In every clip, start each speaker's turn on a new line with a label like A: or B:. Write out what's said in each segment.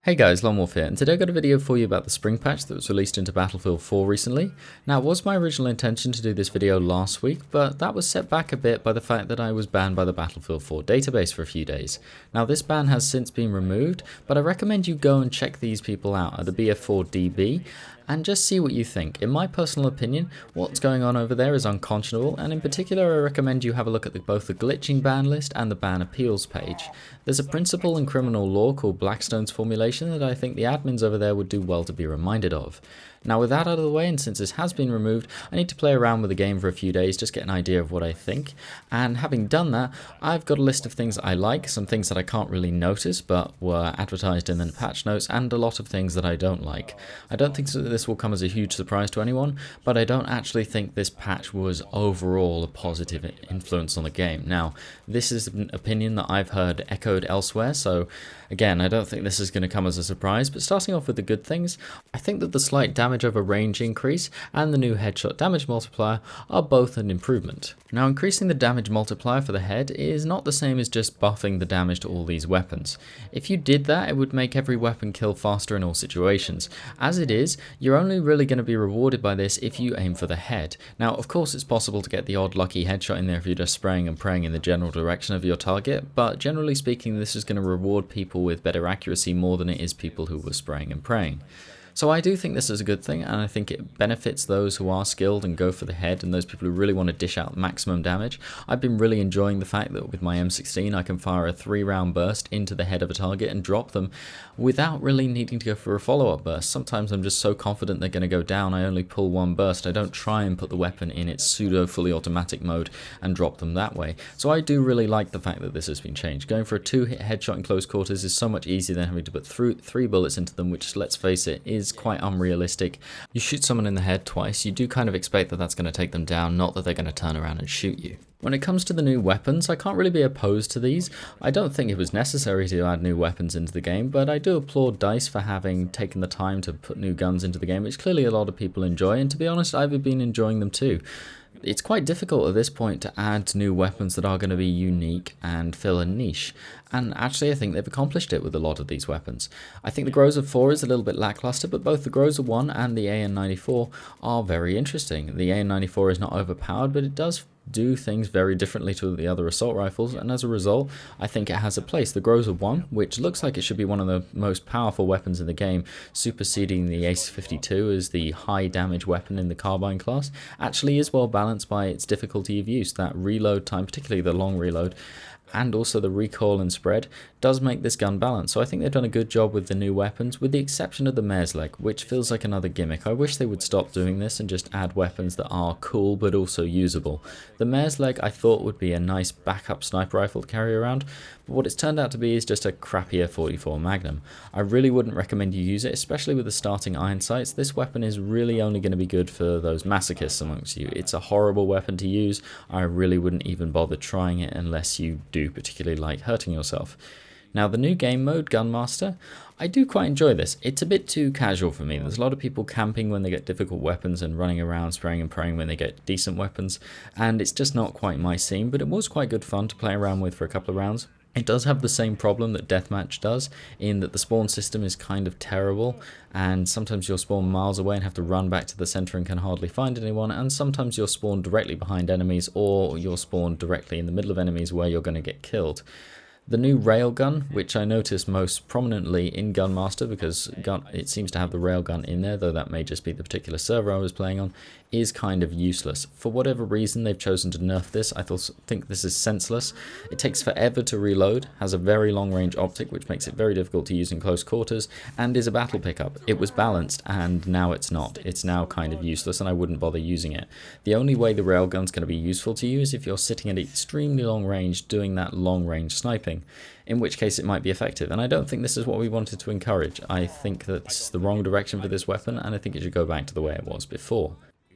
A: Hey guys, Lonewolf here, and today I've got a video for you about the spring patch that was released into Battlefield 4 recently. Now, it was my original intention to do this video last week, but that was set back a bit by the fact that I was banned by the Battlefield 4 database for a few days. Now, this ban has since been removed, but I recommend you go and check these people out at the BF4DB, and just see what you think. In my personal opinion, what's going on over there is unconscionable, and in particular I recommend you have a look at both the glitching ban list and the ban appeals page. There's a principle in criminal law called Blackstone's formulation that I think the admins over there would do well to be reminded of. Now, with that out of the way, and since this has been removed, I need to play around with the game for a few days, just get an idea of what I think. And having done that, I've got a list of things that I like, some things that I can't really notice but were advertised in the patch notes, and a lot of things that I don't like. I don't think that this will come as a huge surprise to anyone, but I don't actually think this patch was overall a positive influence on the game. Now, this is an opinion that I've heard echoed elsewhere, so again, I don't think this is going to come as a surprise, but starting off with the good things, I think that the slight damage over range increase and the new headshot damage multiplier are both an improvement. Now, increasing the damage multiplier for the head is not the same as just buffing the damage to all these weapons. If you did that, it would make every weapon kill faster in all situations. As it is, you're only really going to be rewarded by this if you aim for the head. Now, of course, it's possible to get the odd lucky headshot in there if you're just spraying and praying in the general direction of your target, but generally speaking, this is going to reward people with better accuracy more than it is people who were spraying and praying. So I do think this is a good thing, and I think it benefits those who are skilled and go for the head, and those people who really want to dish out maximum damage. I've been really enjoying the fact that with my M16 I can fire a 3-round burst into the head of a target and drop them without really needing to go for a follow-up burst. Sometimes I'm just so confident they're going to go down, I only pull one burst. I don't try and put the weapon in its pseudo fully automatic mode and drop them that way. So I do really like the fact that this has been changed. Going for a 2-hit headshot in close quarters is so much easier than having to put 3 bullets into them, which, let's face it, is quite unrealistic. You shoot someone in the head twice, you do kind of expect that that's going to take them down, not that they're going to turn around and shoot you. When it comes to the new weapons, I can't really be opposed to these. I don't think it was necessary to add new weapons into the game, but I do applaud DICE for having taken the time to put new guns into the game, which clearly a lot of people enjoy, and to be honest, I've been enjoying them too. It's quite difficult at this point to add new weapons that are going to be unique and fill a niche, and actually I think they've accomplished it with a lot of these weapons. I think the Groza 4 is a little bit lackluster, but both the Groza 1 and the AN94 are very interesting. The AN94 is not overpowered, but it does do things very differently to the other assault rifles, and as a result I think it has a place. The Groza 1, which looks like it should be one of the most powerful weapons in the game, superseding the Ace-52 as the high damage weapon in the carbine class, actually is well balanced by its difficulty of use. That reload time, particularly the long reload, and also the recoil and spread, does make this gun balanced. So I think they've done a good job with the new weapons, with the exception of the mare's leg, which feels like another gimmick. I wish they would stop doing this and just add weapons that are cool but also usable. The mare's leg I thought would be a nice backup sniper rifle to carry around, but what it's turned out to be is just a crappier 44 Magnum. I really wouldn't recommend you use it, especially with the starting iron sights. This weapon is really only going to be good for those masochists amongst you. It's a horrible weapon to use. I really wouldn't even bother trying it unless you do particularly like hurting yourself. Now, the new game mode, Gunmaster, I do quite enjoy this. It's a bit too casual for me. There's a lot of people camping when they get difficult weapons and running around spraying and praying when they get decent weapons, and it's just not quite my scene, but it was quite good fun to play around with for a couple of rounds. It does have the same problem that Deathmatch does, in that the spawn system is kind of terrible, and sometimes you'll spawn miles away and have to run back to the center and can hardly find anyone, and sometimes you'll spawn directly behind enemies, or you'll spawn directly in the middle of enemies where you're going to get killed. The new railgun, which I noticed most prominently in Gunmaster because it seems to have the railgun in there, though that may just be the particular server I was playing on, is kind of useless. For whatever reason they've chosen to nerf this, I think this is senseless. It takes forever to reload, has a very long range optic which makes it very difficult to use in close quarters, and is a battle pickup. It was balanced and now it's not. It's now kind of useless and I wouldn't bother using it. The only way the railgun's going to be useful to you is if you're sitting at extremely long range doing that long range sniping, in which case it might be effective, and I don't think this is what we wanted to encourage. I think that this is the wrong direction for this weapon, and I think it should go back to the way it was before.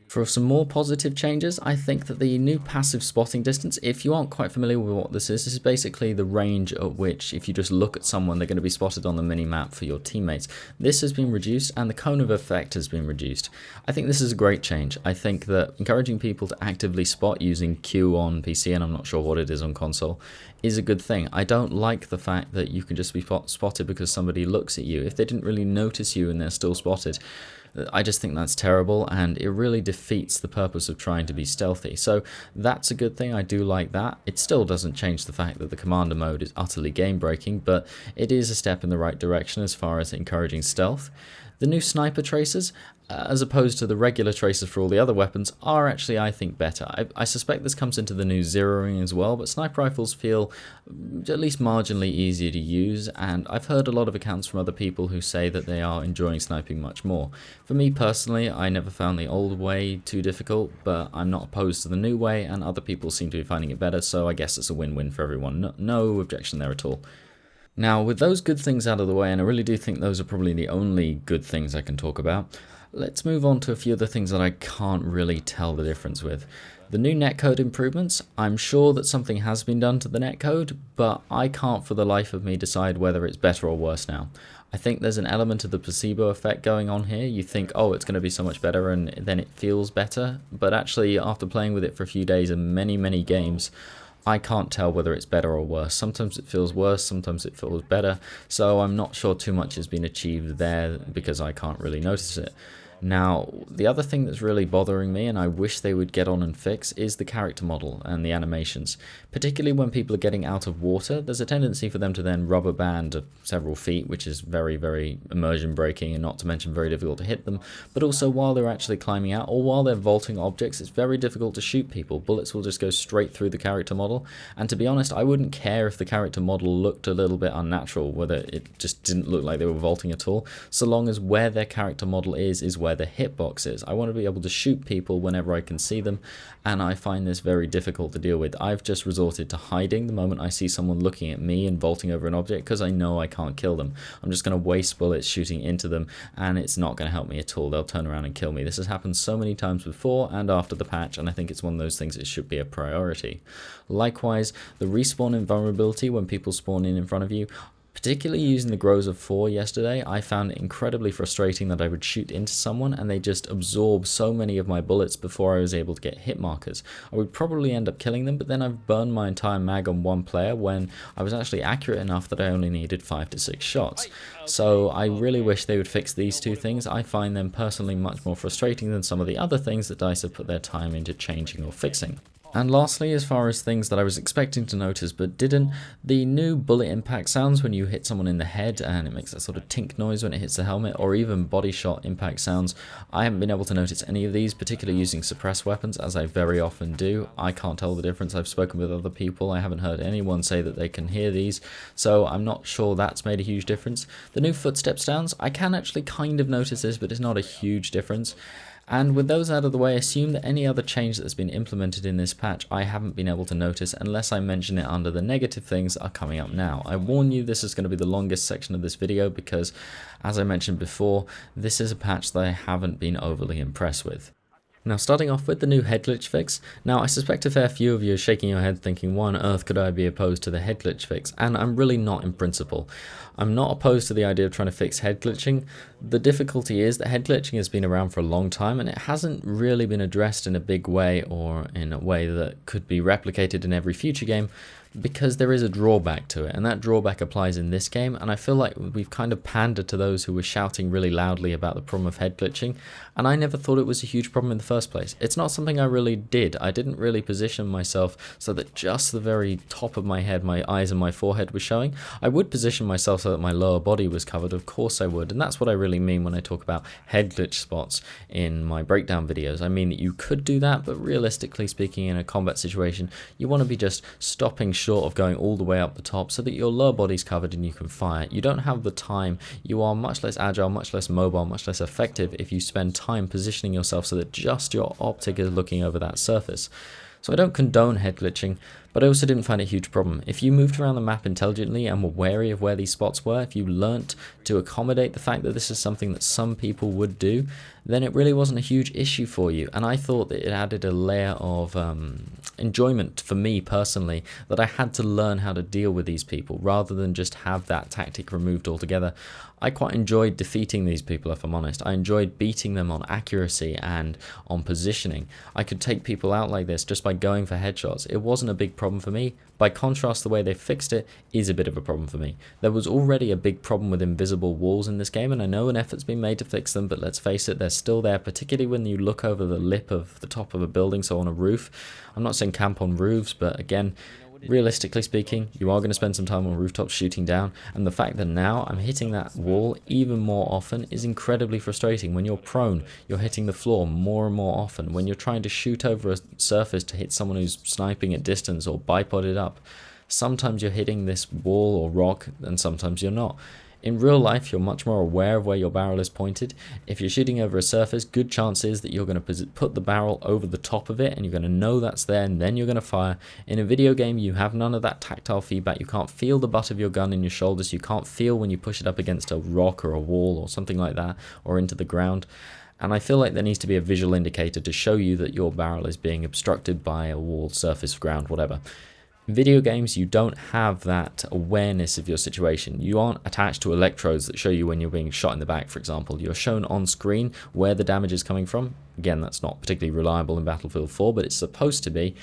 A: For some more positive changes, I think that the new passive spotting distance, if you aren't quite familiar with what this is basically the range at which if you just look at someone, they're going to be spotted on the mini-map for your teammates. This has been reduced and the cone of effect has been reduced. I think this is a great change. I think that encouraging people to actively spot using Q on PC, and I'm not sure what it is on console, is a good thing. I don't like the fact that you can just be spotted because somebody looks at you. If they didn't really notice you and they're still spotted, I just think that's terrible, and it really defeats the purpose of trying to be stealthy. So that's a good thing. I do like that. It still doesn't change the fact that the commander mode is utterly game breaking, but it is a step in the right direction as far as encouraging stealth. The new sniper tracers, as opposed to the regular tracers for all the other weapons, are actually, I think, better. I suspect this comes into the new zeroing as well, but sniper rifles feel at least marginally easier to use, and I've heard a lot of accounts from other people who say that they are enjoying sniping much more. For me personally, I never found the old way too difficult, but I'm not opposed to the new way, and other people seem to be finding it better, so I guess it's a win-win for everyone. No objection there at all. Now, with those good things out of the way, and I really do think those are probably the only good things I can talk about, let's move on to a few of the things that I can't really tell the difference with. The new netcode improvements, I'm sure that something has been done to the netcode, but I can't for the life of me decide whether it's better or worse now. I think there's an element of the placebo effect going on here. You think, oh, it's going to be so much better, and then it feels better, but actually after playing with it for a few days and many games, I can't tell whether it's better or worse. Sometimes it feels worse, sometimes it feels better, so I'm not sure too much has been achieved there because I can't really notice it. Now, the other thing that's really bothering me, and I wish they would get on and fix, is the character model and the animations. Particularly when people are getting out of water, there's a tendency for them to then rubber band several feet, which is very immersion breaking, and not to mention very difficult to hit them. But also while they're actually climbing out, or while they're vaulting objects, it's very difficult to shoot people. Bullets will just go straight through the character model, and to be honest, I wouldn't care if the character model looked a little bit unnatural, whether it just didn't look like they were vaulting at all, so long as where their character model is where the hitbox is. I want to be able to shoot people whenever I can see them, and I find this very difficult to deal with. I've just resorted to hiding the moment I see someone looking at me and vaulting over an object because I know I can't kill them. I'm just going to waste bullets shooting into them, and it's not going to help me at all. They'll turn around and kill me. This has happened so many times before and after the patch, and I think it's one of those things that should be a priority. Likewise, the respawn invulnerability when people spawn in front of you, particularly using the Grows of 4 yesterday, I found it incredibly frustrating that I would shoot into someone and they just absorb so many of my bullets before I was able to get hit markers. I would probably end up killing them, but then I've burned my entire mag on one player when I was actually accurate enough that I only needed 5 to 6 shots. So I really wish they would fix these two things. I find them personally much more frustrating than some of the other things that DICE have put their time into changing or fixing. And lastly, as far as things that I was expecting to notice but didn't, the new bullet impact sounds when you hit someone in the head and it makes that sort of tink noise when it hits the helmet, or even body shot impact sounds. I haven't been able to notice any of these, particularly using suppressed weapons, as I very often do. I can't tell the difference. I've spoken with other people. I haven't heard anyone say that they can hear these, so I'm not sure that's made a huge difference. The new footstep sounds, I can actually kind of notice this, but it's not a huge difference. And with those out of the way, assume that any other change that's been implemented in this patch I haven't been able to notice unless I mention it under the negative things that are coming up now. I warn you, this is going to be the longest section of this video because, as I mentioned before, this is a patch that I haven't been overly impressed with. Now, starting off with the new head glitch fix. Now, I suspect a fair few of you are shaking your head thinking, why on earth could I be opposed to the head glitch fix? And I'm really not in principle. I'm not opposed to the idea of trying to fix head glitching. The difficulty is that head glitching has been around for a long time and it hasn't really been addressed in a big way or in a way that could be replicated in every future game, because there is a drawback to it, and that drawback applies in this game, and I feel like we've kind of pandered to those who were shouting really loudly about the problem of head glitching, and I never thought it was a huge problem in the first place. It's not something I really did. I didn't really position myself so that just the very top of my head, my eyes and my forehead was showing. I would position myself so that my lower body was covered, of course I would, and that's what I really mean when I talk about head glitch spots in my breakdown videos. I mean that you could do that, but realistically speaking, in a combat situation, you want to be just stopping short of going all the way up the top so that your lower body's covered and you can fire. You don't have the time. You are much less agile, much less mobile, much less effective if you spend time positioning yourself so that just your optic is looking over that surface. So I don't condone head glitching, But I also didn't find it a huge problem. If you moved around the map intelligently and were wary of where these spots were, if you learnt to accommodate the fact that this is something that some people would do, then it really wasn't a huge issue for you. And I thought that it added a layer of enjoyment for me personally, that I had to learn how to deal with these people rather than just have that tactic removed altogether. I quite enjoyed defeating these people, if I'm honest. I enjoyed beating them on accuracy and on positioning. I could take people out like this just by going for headshots. It wasn't a big problem for me. By contrast, the way they fixed it is a bit of a problem for me. There was already a big problem with invisible walls in this game, and I know an effort's been made to fix them, but let's face it, they're still there, particularly when you look over the lip of the top of a building, so on a roof. I'm not saying camp on roofs, but again, realistically speaking, you are going to spend some time on rooftops shooting down, and the fact that now I'm hitting that wall even more often is incredibly frustrating. When you're prone, you're hitting the floor more and more often. When you're trying to shoot over a surface to hit someone who's sniping at distance or bipoded up, sometimes you're hitting this wall or rock and sometimes you're not. In real life, you're much more aware of where your barrel is pointed. If you're shooting over a surface, good chance is that you're going to put the barrel over the top of it and you're going to know that's there and then you're going to fire. In a video game, you have none of that tactile feedback. You can't feel the butt of your gun in your shoulders. You can't feel when you push it up against a rock or a wall or something like that or into the ground. And I feel like there needs to be a visual indicator to show you that your barrel is being obstructed by a wall, surface, ground, whatever. In video games, you don't have that awareness of your situation. You aren't attached to electrodes that show you when you're being shot in the back, for example. You're shown on screen where the damage is coming from. Again, that's not particularly reliable in Battlefield 4, but it's supposed to be.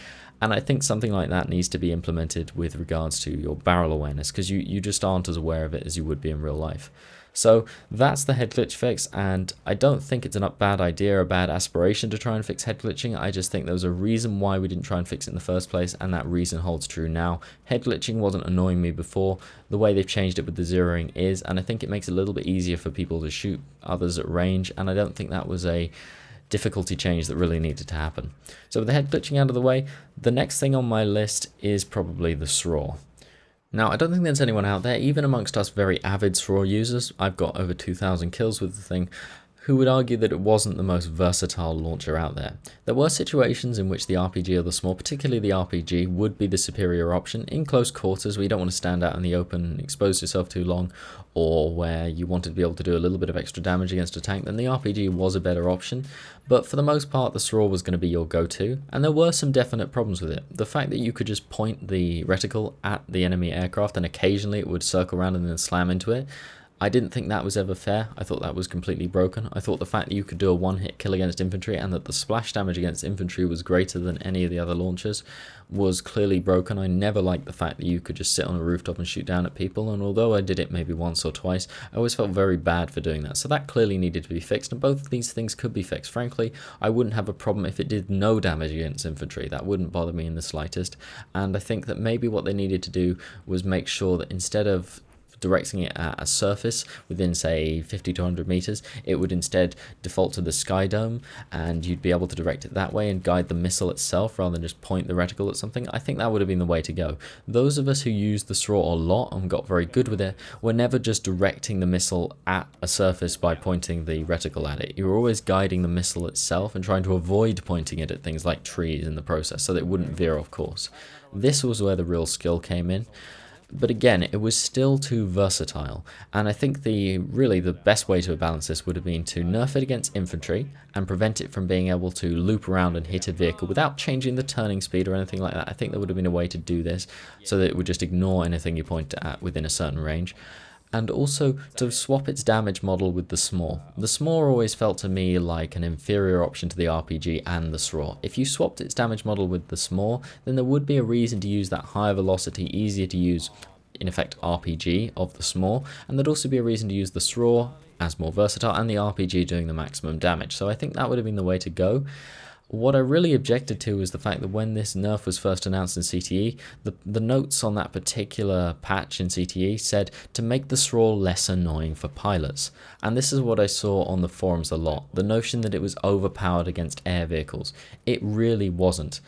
A: And I think something like that needs to be implemented with regards to your barrel awareness, because you just aren't as aware of it as you would be in real life. So that's the head glitch fix, and I don't think it's a bad idea or a bad aspiration to try and fix head glitching. I just think there was a reason why we didn't try and fix it in the first place, and that reason holds true now. Head glitching wasn't annoying me before. The way they've changed it with the zeroing is, and I think it makes it a little bit easier for people to shoot others at range, and I don't think that was a difficulty change that really needed to happen. So with the head glitching out of the way, the next thing on my list is probably the SRAW. Now, I don't think there's anyone out there, even amongst us very avid SRAW users, I've got over 2,000 kills with the thing, who would argue that it wasn't the most versatile launcher out there. There were situations in which the RPG or the SRAW, particularly the RPG, would be the superior option. In close quarters, where you don't want to stand out in the open and expose yourself too long, or where you wanted to be able to do a little bit of extra damage against a tank, then the RPG was a better option. But for the most part, the SRAW was going to be your go-to, and there were some definite problems with it. The fact that you could just point the reticle at the enemy aircraft and occasionally it would circle around and then slam into it, I didn't think that was ever fair. I thought that was completely broken. I thought the fact that you could do a one-hit kill against infantry and that the splash damage against infantry was greater than any of the other launchers was clearly broken. I never liked the fact that you could just sit on a rooftop and shoot down at people, and although I did it maybe once or twice, I always felt very bad for doing that. So that clearly needed to be fixed, and both of these things could be fixed. Frankly, I wouldn't have a problem if it did no damage against infantry. That wouldn't bother me in the slightest, and I think that maybe what they needed to do was make sure that instead of directing it at a surface within, say, 50 to 100 meters, it would instead default to the sky dome, and you'd be able to direct it that way and guide the missile itself rather than just point the reticle at something. I think that would have been the way to go. Those of us who used the SRAW a lot and got very good with it were never just directing the missile at a surface by pointing the reticle at it. You were always guiding the missile itself and trying to avoid pointing it at things like trees in the process so that it wouldn't veer off course. This was where the real skill came in. But again, it was still too versatile, and I think the best way to balance this would have been to nerf it against infantry and prevent it from being able to loop around and hit a vehicle without changing the turning speed or anything like that. I think there would have been a way to do this so that it would just ignore anything you point at within a certain range. And also to swap its damage model with the SRAW. The SRAW always felt to me like an inferior option to the RPG and the SRAW. If you swapped its damage model with the SRAW, then there would be a reason to use that higher velocity, easier to use, in effect, RPG of the SRAW, and there'd also be a reason to use the SRAW as more versatile and the RPG doing the maximum damage. So I think that would have been the way to go. What I really objected to was the fact that when this nerf was first announced in CTE, the notes on that particular patch in CTE said to make the SRAW less annoying for pilots. And this is what I saw on the forums a lot, the notion that it was overpowered against air vehicles. It really wasn't.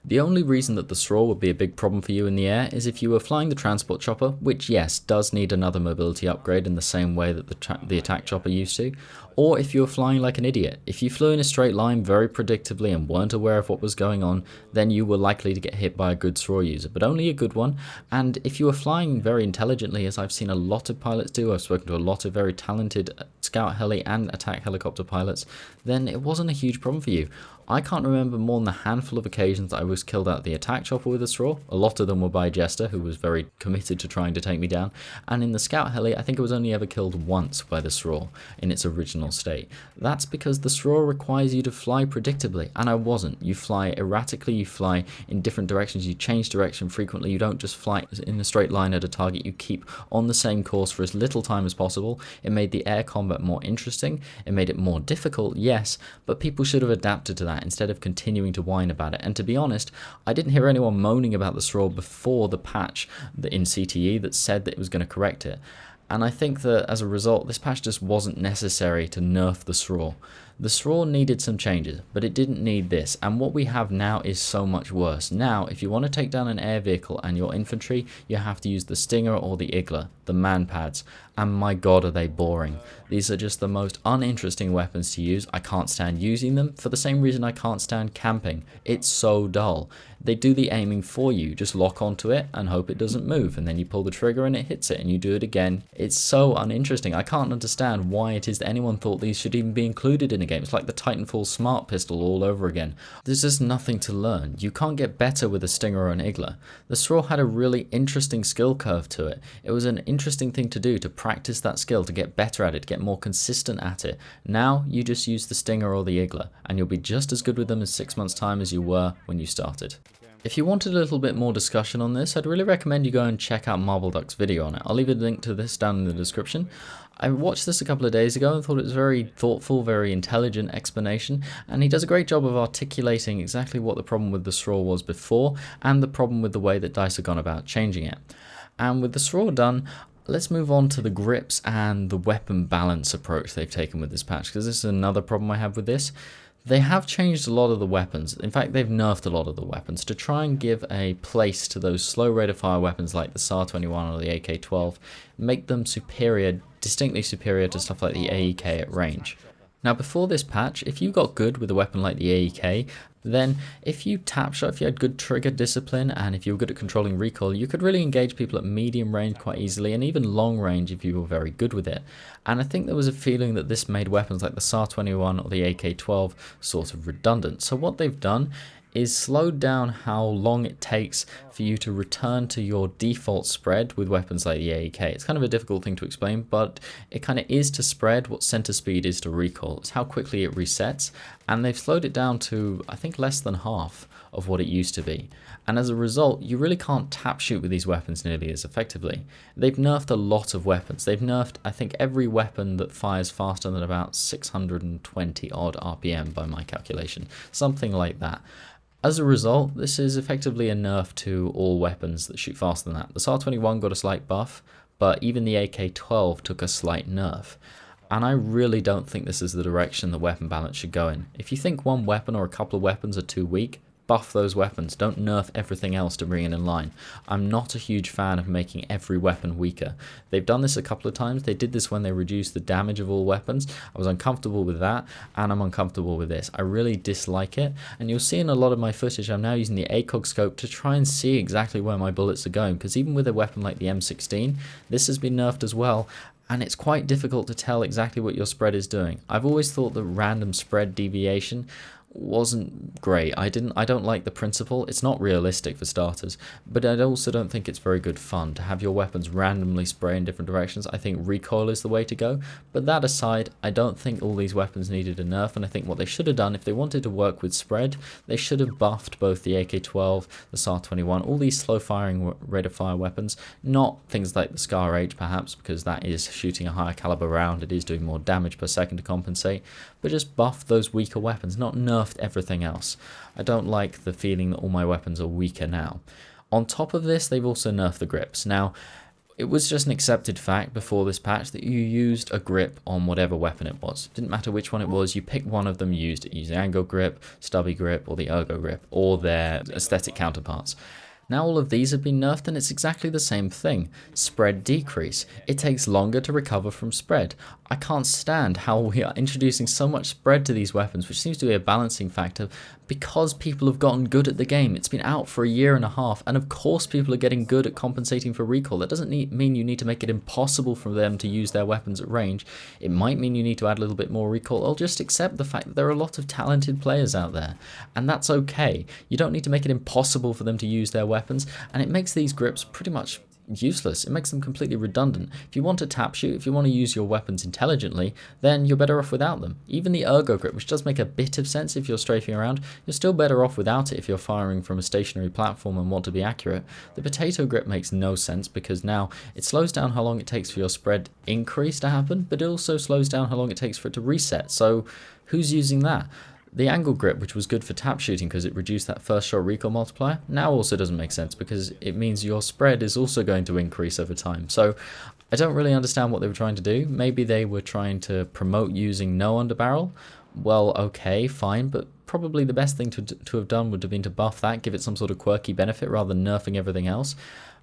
A: The only reason that the SRAW would be a big problem for you in the air is if you were flying the transport chopper, which yes, does need another mobility upgrade in the same way that the attack chopper used to, or if you were flying like an idiot. If you flew in a straight line very predictably and weren't aware of what was going on, then you were likely to get hit by a good SRAW user, but only a good one. And if you were flying very intelligently, as I've seen a lot of pilots do, I've spoken to a lot of very talented scout heli and attack helicopter pilots, then it wasn't a huge problem for you. I can't remember more than a handful of occasions that I was killed out of the attack chopper with a SRAW. A lot of them were by Jester, who was very committed to trying to take me down. And in the scout heli, I think I was only ever killed once by the SRAW in its original state. That's because the SRAW requires you to fly predictably, and I wasn't. You fly erratically, you fly in different directions, you change direction frequently, you don't just fly in a straight line at a target, you keep on the same course for as little time as possible. It made the air combat more interesting, it made it more difficult, yes, but people should have adapted to that instead of continuing to whine about it. And to be honest, I didn't hear anyone moaning about the SRAW before the patch in CTE that said that it was going to correct it. And I think that as a result, this patch just wasn't necessary to nerf the SRAW. The SRAW needed some changes, but it didn't need this, and what we have now is so much worse. Now, if you want to take down an air vehicle and your infantry, you have to use the Stinger or the Igla, the man-pads, and my god are they boring. These are just the most uninteresting weapons to use. I can't stand using them for the same reason I can't stand camping. It's so dull. They do the aiming for you, just lock onto it and hope it doesn't move, and then you pull the trigger and it hits it and you do it again. It's so uninteresting. I can't understand why it is that anyone thought these should even be included in a game. It's like the Titanfall Smart Pistol all over again. There's just nothing to learn. You can't get better with a Stinger or an Igla. The SRAW had a really interesting skill curve to it. It was an interesting thing to do, to practice that skill, to get better at it, to get more consistent at it. Now you just use the Stinger or the Igla and you'll be just as good with them in 6 months' time as you were when you started. If you wanted a little bit more discussion on this, I'd really recommend you go and check out Marbleduck's video on it. I'll leave a link to this down in the description. I watched this a couple of days ago and thought it was very thoughtful, very intelligent explanation, and he does a great job of articulating exactly what the problem with the SRAW was before and the problem with the way that DICE have gone about changing it. And with the SRAW done, let's move on to the grips and the weapon balance approach they've taken with this patch, because this is another problem I have with this. They have changed a lot of the weapons. In fact, they've nerfed a lot of the weapons to try and give a place to those slow rate of fire weapons like the SAR-21 or the AK-12, make them superior, distinctly superior to stuff like the AEK at range. Now before this patch, if you got good with a weapon like the AEK, then if you tap shot, if you had good trigger discipline, and if you were good at controlling recoil, you could really engage people at medium range quite easily, and even long range if you were very good with it. And I think there was a feeling that this made weapons like the SAR-21 or the AK-12 sort of redundant. So what they've done is slowed down how long it takes for you to return to your default spread with weapons like the AEK. It's kind of a difficult thing to explain, but it kind of is to spread what center speed is to recoil. It's how quickly it resets, and they've slowed it down to, I think, less than half of what it used to be. And as a result, you really can't tap shoot with these weapons nearly as effectively. They've nerfed a lot of weapons. They've nerfed, I think, every weapon that fires faster than about 620 odd RPM by my calculation, something like that. As a result, this is effectively a nerf to all weapons that shoot faster than that. The SAR-21 got a slight buff, but even the AK-12 took a slight nerf. And I really don't think this is the direction the weapon balance should go in. If you think one weapon or a couple of weapons are too weak, buff those weapons. Don't nerf everything else to bring it in line. I'm not a huge fan of making every weapon weaker. They've done this a couple of times. They did this when they reduced the damage of all weapons. I was uncomfortable with that, and I'm uncomfortable with this. I really dislike it, and you'll see in a lot of my footage I'm now using the ACOG scope to try and see exactly where my bullets are going, because even with a weapon like the M16, this has been nerfed as well, and it's quite difficult to tell exactly what your spread is doing. I've always thought that random spread deviation wasn't great. I don't like the principle. It's not realistic for starters, but I also don't think it's very good fun to have your weapons randomly spray in different directions. I think recoil is the way to go, but that aside, I don't think all these weapons needed a nerf, and I think what they should have done, if they wanted to work with spread, they should have buffed both the AK-12, the SAR-21, all these slow firing rate of fire weapons, not things like the Scar H perhaps, because that is shooting a higher caliber round, it is doing more damage per second to compensate, but just buff those weaker weapons, not nerf everything else. I don't like the feeling that all my weapons are weaker now. On top of this, they've also nerfed the grips. Now, It was just an accepted fact before this patch that you used a grip on whatever weapon it was. Didn't matter which one it was, you picked one of them, used it. Use the angle grip, stubby grip, or the ergo grip, or their aesthetic counterparts. Now all of these have been nerfed and it's exactly the same thing. Spread decrease. It takes longer to recover from spread. I can't stand how we are introducing so much spread to these weapons, which seems to be a balancing factor because people have gotten good at the game. It's been out for a year and a half, and of course people are getting good at compensating for recoil. That doesn't mean you need to make it impossible for them to use their weapons at range. It might mean you need to add a little bit more recoil, or just accept the fact that there are a lot of talented players out there, and that's okay. You don't need to make it impossible for them to use their weapons, and it makes these grips pretty much useless. It makes them completely redundant. If you want to tap shoot, if you want to use your weapons intelligently, then you're better off without them. Even the ergo grip, which does make a bit of sense if you're strafing around, you're still better off without it if you're firing from a stationary platform and want to be accurate. The potato grip makes no sense because now it slows down how long it takes for your spread increase to happen, but it also slows down how long it takes for it to reset. So who's using that? The angle grip, which was good for tap shooting because it reduced that first shot recoil multiplier, now also doesn't make sense because it means your spread is also going to increase over time. So I don't really understand what they were trying to do. Maybe they were trying to promote using no underbarrel. Well, okay, fine, but probably the best thing to have done would have been to buff that, give it some sort of quirky benefit rather than nerfing everything else.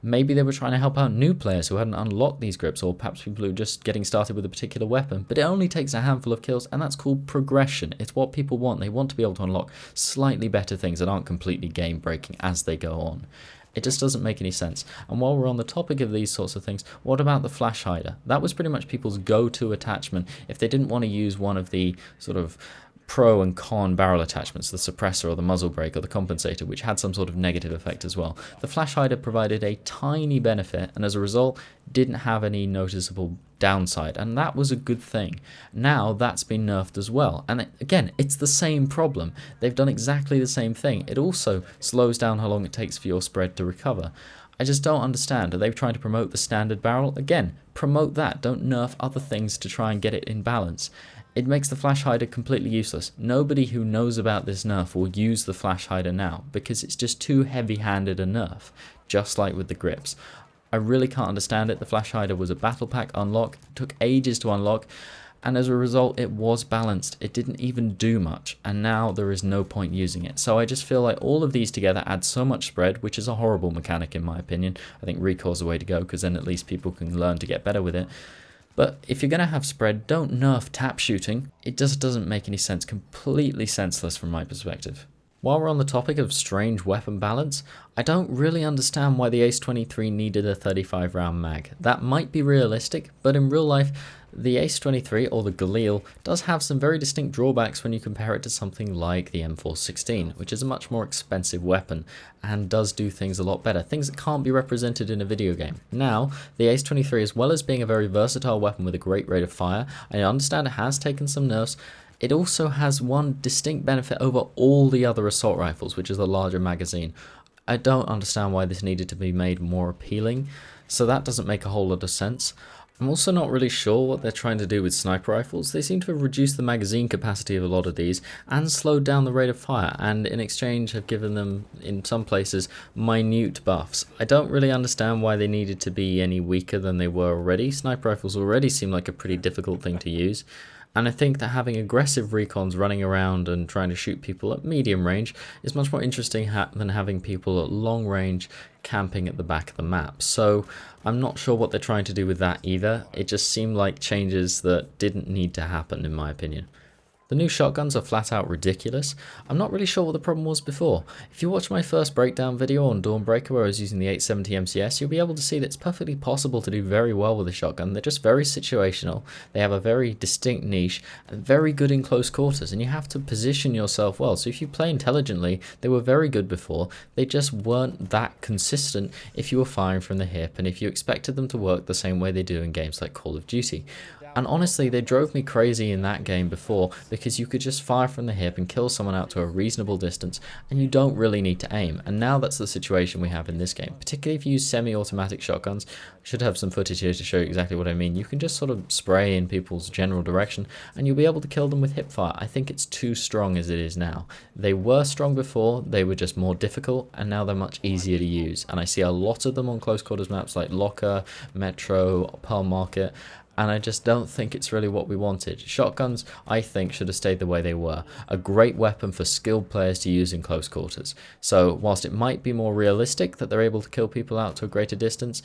A: Maybe they were trying to help out new players who hadn't unlocked these grips, or perhaps people who were just getting started with a particular weapon. But it only takes a handful of kills, and that's called progression. It's what people want. They want to be able to unlock slightly better things that aren't completely game-breaking as they go on. It just doesn't make any sense. And while we're on the topic of these sorts of things, what about the flash hider? That was pretty much people's go-to attachment if they didn't want to use one of the sort of pro and con barrel attachments, the suppressor or the muzzle brake or the compensator, which had some sort of negative effect as well. The flash hider provided a tiny benefit and as a result didn't have any noticeable downside, and that was a good thing. Now that's been nerfed as well, and again, it's the same problem. They've done exactly the same thing. It also slows down how long it takes for your spread to recover. I just don't understand. Are they trying to promote the standard barrel? Again, promote that. Don't nerf other things to try and get it in balance. It makes the flash hider completely useless. Nobody who knows about this nerf will use the flash hider now because it's just too heavy-handed a nerf, just like with the grips. I really can't understand it. The flash hider was a battle pack unlock, it took ages to unlock, and as a result it was balanced. It didn't even do much, and now there is no point using it. So I just feel like all of these together add so much spread, which is a horrible mechanic in my opinion. I think recoil's the way to go because then at least people can learn to get better with it. But if you're going to have spread, don't nerf tap shooting. It just doesn't make any sense. Completely senseless from my perspective. While we're on the topic of strange weapon balance, I don't really understand why the Ace 23 needed a 35 round mag. That might be realistic, but in real life, the Ace 23 or the Galil does have some very distinct drawbacks when you compare it to something like the M416, which is a much more expensive weapon and does do things a lot better, things that can't be represented in a video game. Now, the Ace 23, as well as being a very versatile weapon with a great rate of fire, I understand it has taken some nerfs. It also has one distinct benefit over all the other assault rifles, which is the larger magazine. I don't understand why this needed to be made more appealing, so that doesn't make a whole lot of sense. I'm also not really sure what they're trying to do with sniper rifles. They seem to have reduced the magazine capacity of a lot of these and slowed down the rate of fire, and in exchange have given them, in some places, minute buffs. I don't really understand why they needed to be any weaker than they were already. Sniper rifles already seem like a pretty difficult thing to use. And I think that having aggressive recons running around and trying to shoot people at medium range is much more interesting than having people at long range camping at the back of the map. So I'm not sure what they're trying to do with that either. It just seemed like changes that didn't need to happen in my opinion. The new shotguns are flat out ridiculous. I'm not really sure what the problem was before. If you watch my first breakdown video on Dawnbreaker where I was using the 870 MCS, you'll be able to see that it's perfectly possible to do very well with a shotgun. They're just very situational. They have a very distinct niche and very good in close quarters, and you have to position yourself well. So if you play intelligently, they were very good before. They just weren't that consistent if you were firing from the hip and if you expected them to work the same way they do in games like Call of Duty. And honestly, they drove me crazy in that game before because because you could just fire from the hip and kill someone out to a reasonable distance, and you don't really need to aim. And now that's the situation we have in this game, particularly if you use semi-automatic shotguns. I should have some footage here to show you exactly what I mean. You can just sort of spray in people's general direction, and you'll be able to kill them with hipfire. I think it's too strong as it is now. They were strong before, they were just more difficult, and now they're much easier to use. And I see a lot of them on close quarters maps like Locker, Metro, Pearl Market, and I just don't think it's really what we wanted. Shotguns, I think, should have stayed the way they were. A great weapon for skilled players to use in close quarters. So whilst it might be more realistic that they're able to kill people out to a greater distance,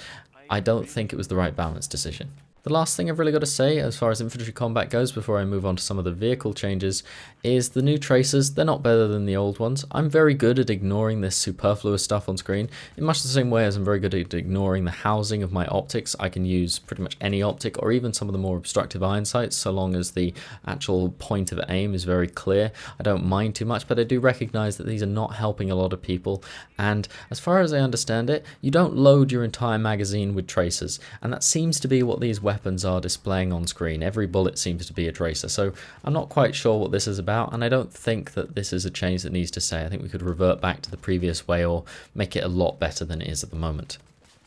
A: I don't think it was the right balance decision. The last thing I've really got to say as far as infantry combat goes before I move on to some of the vehicle changes is the new tracers. They're not better than the old ones. I'm very good at ignoring this superfluous stuff on screen in much the same way as I'm very good at ignoring the housing of my optics. I can use pretty much any optic or even some of the more obstructive iron sights so long as the actual point of aim is very clear. I don't mind too much, but I do recognize that these are not helping a lot of people, and as far as I understand it, you don't load your entire magazine with tracers, and that seems to be what these weapons are displaying on screen. Every bullet seems to be a tracer, so I'm not quite sure what this is about, and I don't think that this is a change that needs to stay. I think we could revert back to the previous way or make it a lot better than it is at the moment.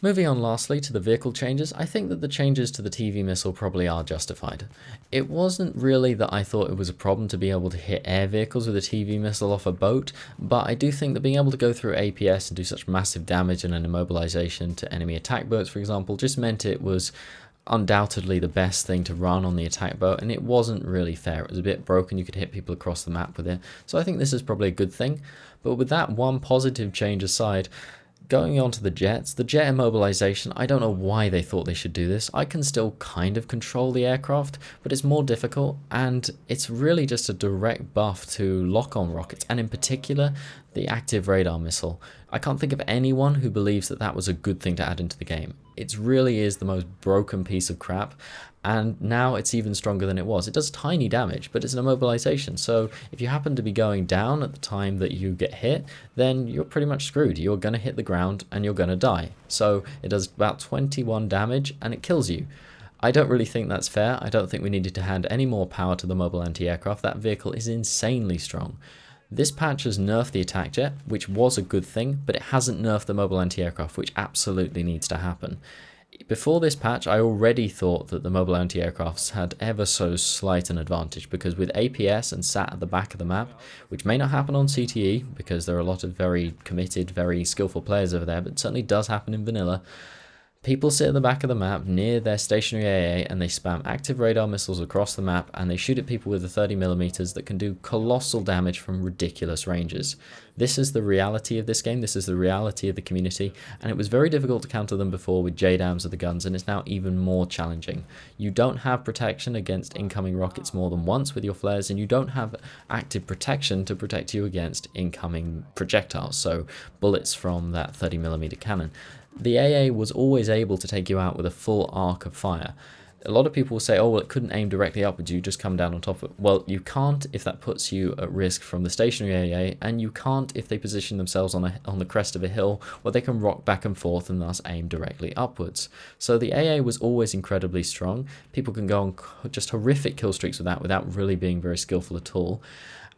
A: Moving on lastly to the vehicle changes, I think that the changes to the TV missile probably are justified. It wasn't really that I thought it was a problem to be able to hit air vehicles with a TV missile off a boat, but I do think that being able to go through APS and do such massive damage and an immobilization to enemy attack boats, for example, just meant it was undoubtedly the best thing to run on the attack boat, and it wasn't really fair. It was a bit broken, you could hit people across the map with it, so I think this is probably a good thing. But with that one positive change aside, going on to the jets, the jet immobilization, I don't know why they thought they should do this. I can still kind of control the aircraft, but it's more difficult, and it's really just a direct buff to lock-on rockets, and in particular, the active radar missile. I can't think of anyone who believes that that was a good thing to add into the game. It really is the most broken piece of crap, and now it's even stronger than it was. It does tiny damage, but it's an immobilization, so if you happen to be going down at the time that you get hit, then you're pretty much screwed. You're going to hit the ground and you're going to die. So it does about 21 damage and it kills you. I don't really think that's fair. I don't think we needed to hand any more power to the mobile anti-aircraft. That vehicle is insanely strong. This patch has nerfed the attack jet, which was a good thing, but it hasn't nerfed the mobile anti-aircraft, which absolutely needs to happen. Before this patch, I already thought that the mobile anti-aircrafts had ever so slight an advantage, because with APS and sat at the back of the map, which may not happen on CTE, because there are a lot of very committed, very skillful players over there, but it certainly does happen in vanilla. People sit at the back of the map near their stationary AA and they spam active radar missiles across the map, and they shoot at people with the 30mm that can do colossal damage from ridiculous ranges. This is the reality of this game, this is the reality of the community, and it was very difficult to counter them before with JDAMs of the guns, and it's now even more challenging. You don't have protection against incoming rockets more than once with your flares, and you don't have active protection to protect you against incoming projectiles, so bullets from that 30mm cannon. The AA was always able to take you out with a full arc of fire. A lot of people will say, oh, well, it couldn't aim directly upwards, you just come down on top of it. Well, you can't if that puts you at risk from the stationary AA, and you can't if they position themselves on the crest of a hill where they can rock back and forth and thus aim directly upwards. So the AA was always incredibly strong. People can go on just horrific kill streaks with that without really being very skillful at all.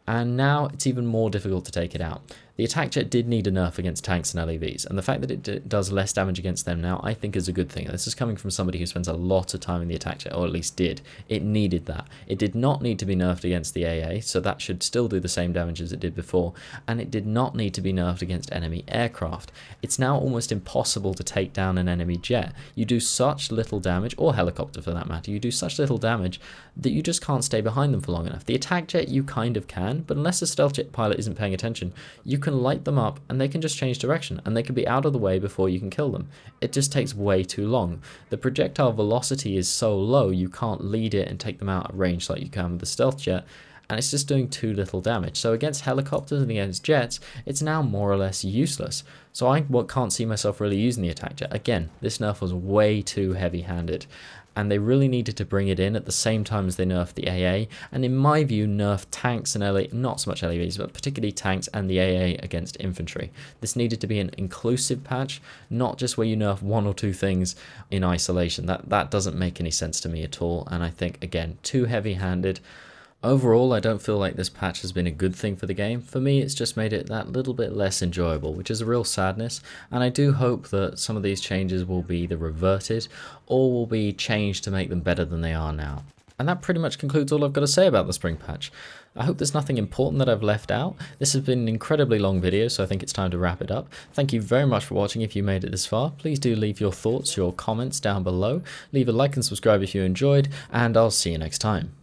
A: And now it's even more difficult to take it out. The attack jet did need a nerf against tanks and LAVs, and the fact that it does less damage against them now, I think is a good thing. This is coming from somebody who spends a lot of time in the attack jet, or at least did. It needed that. It did not need to be nerfed against the AA, so that should still do the same damage as it did before, and it did not need to be nerfed against enemy aircraft. It's now almost impossible to take down an enemy jet. You do such little damage, or helicopter for that matter, you do such little damage that you just can't stay behind them for long enough. The attack jet you kind of can, but unless a stealth jet pilot isn't paying attention, you can light them up and they can just change direction, and they can be out of the way before you can kill them. It just takes way too long. The projectile velocity is so low you can't lead it and take them out at range like you can with the stealth jet, and it's just doing too little damage. So against helicopters and against jets, it's now more or less useless. So I can't see myself really using the attack jet. Again, this nerf was way too heavy-handed, and they really needed to bring it in at the same time as they nerfed the AA, and in my view nerfed tanks and not so much LAVs, but particularly tanks and the AA against infantry. This needed to be an inclusive patch, not just where you nerf one or two things in isolation. That doesn't make any sense to me at all, and I think, again, too heavy-handed. Overall, I don't feel like this patch has been a good thing for the game. For me, it's just made it that little bit less enjoyable, which is a real sadness, and I do hope that some of these changes will be either reverted or will be changed to make them better than they are now. And that pretty much concludes all I've got to say about the spring patch. I hope there's nothing important that I've left out. This has been an incredibly long video, so I think it's time to wrap it up. Thank you very much for watching if you made it this far. Please do leave your thoughts, your comments down below. Leave a like and subscribe if you enjoyed, and I'll see you next time.